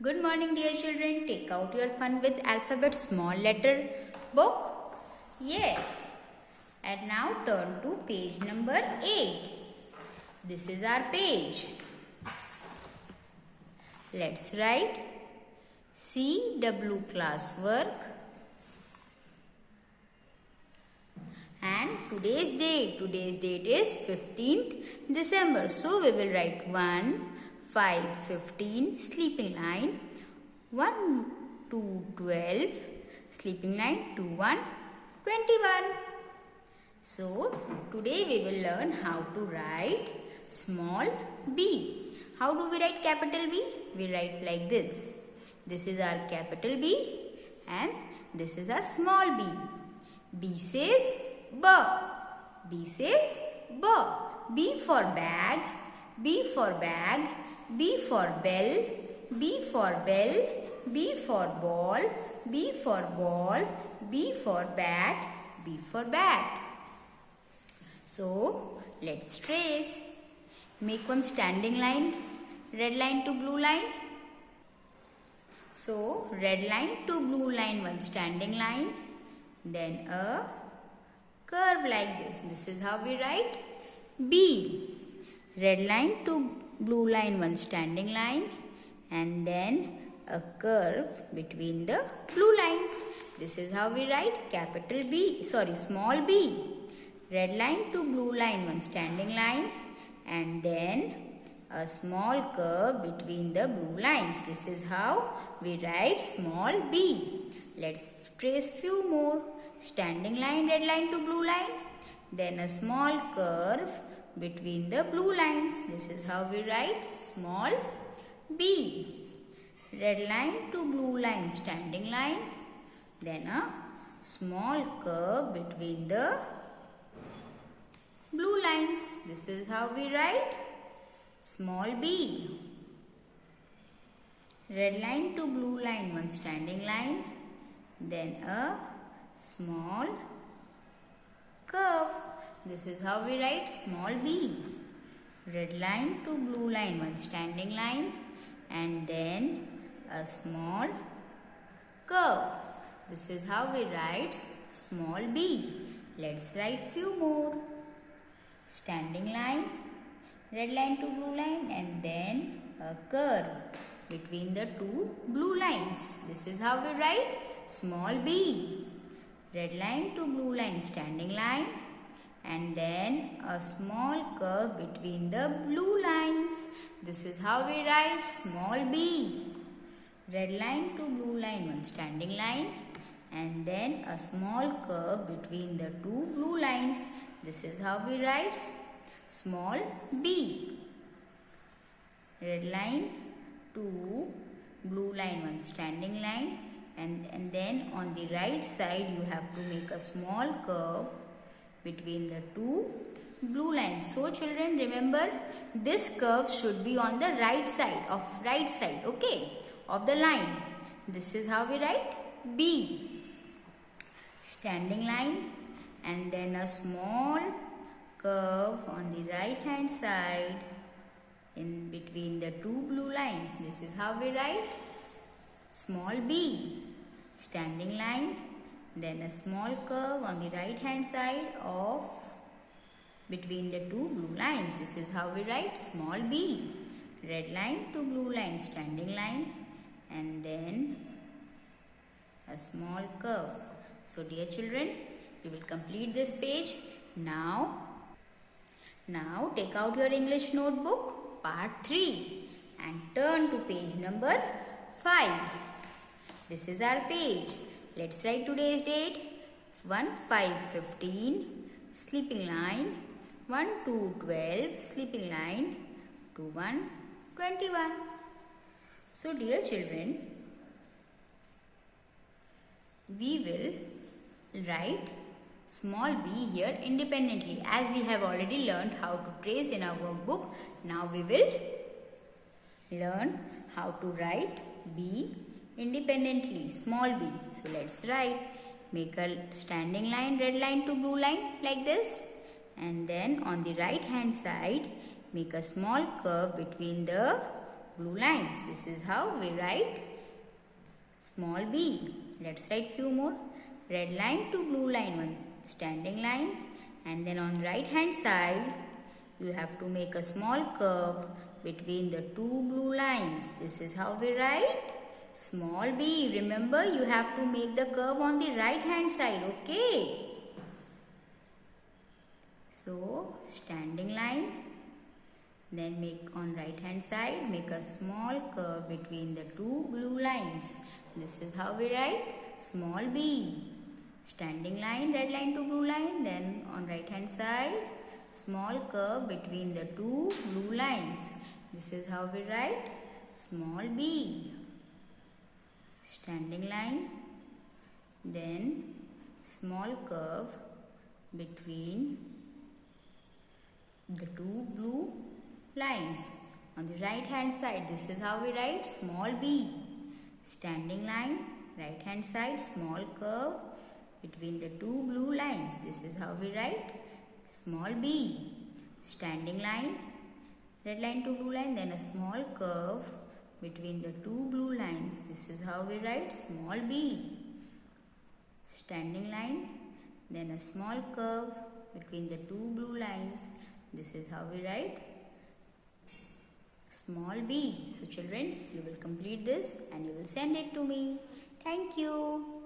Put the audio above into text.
Good morning, dear children. Take out your fun with alphabet small letter book. Yes. And now turn to page number 8. This is our page. Let's write CW classwork. And today's date is 15th December. So we will write 1, 5, 15, sleeping line, 1, 2, 12, sleeping line, 2, 1, 21. So today we will learn how to write small b. How do we write capital B? We write like this. This is our capital B and this is our small b. B says B. B says B. B for bag. B for bag. B for bell. B for bell. B for ball. B for ball. B for bat. B for bat. So let's trace. Make one standing line. Red line to blue line. So red line to blue line, one standing line. Then a curve like this. This is how we write B. Red line to blue line, one standing line, and then a curve between the blue lines. This is how we write capital B, small b. Red line to blue line, one standing line, and then a small curve between the blue lines. This is how we write small b. Let's trace few more. Standing line, red line to blue line, then a small curve between the blue lines. This is how we write small b. Red line to blue line, standing line, then a small curve between the blue lines. This is how we write small b. Red line to blue line, one standing line, then a small curve. This is how we write small b. Red line to blue line, one standing line, and then a small curve. This is how we write small b. Let's write few more. Standing line, red line to blue line, and then a curve between the two blue lines. This is how we write small b. Red line to blue line, standing line, and then a small curve between the blue lines. This is how we write small b. Red line to blue line, one standing line, and then a small curve between the two blue lines. This is how we write small b. Red line to blue line, one standing line, and then on the right side you have to make a small curve between the two blue lines. So children, remember this curve should be on the right side, okay, of the line. This is how we write B. Standing line and then a small curve on the right hand side in between the two blue lines. This is how we write small b. Standing line, then a small curve on the right hand side of between the two blue lines. This is how we write small b. Red line to blue line, standing line, and then a small curve. So dear children, we will complete this page. Now take out your English notebook, part 3, and turn to page number 5. This is our page. Let's write today's date. 1/5/15, sleeping line, 1/2/12, sleeping line, 2/1/21. So dear children, we will write small b here independently, as we have already learned how to trace in our workbook. Now we will learn how to write b independently, small b. So let's write. Make a standing line, red line to blue line like this, and then on the right hand side make a small curve between the blue lines. This is how we write small b. Let's write few more. Red line to blue line, one standing line, and then on right hand side you have to make a small curve between the two blue lines. This is how we write small b. Remember, you have to make the curve on the right hand side, okay? So, standing line, then make on right hand side, make a small curve between the two blue lines. This is how we write small b. Standing line, red line to blue line, then on right hand side, small curve between the two blue lines. This is how we write small b. Standing line, then small curve between the two blue lines. On the right hand side, this is how we write small b. Standing line, right hand side, small curve between the two blue lines. This is how we write small b. Standing line, red line to blue line, then a small curve between the two blue lines. This is how we write small b. Standing line, then a small curve between the two blue lines. This is how we write small b. So children, you will complete this and you will send it to me. Thank you.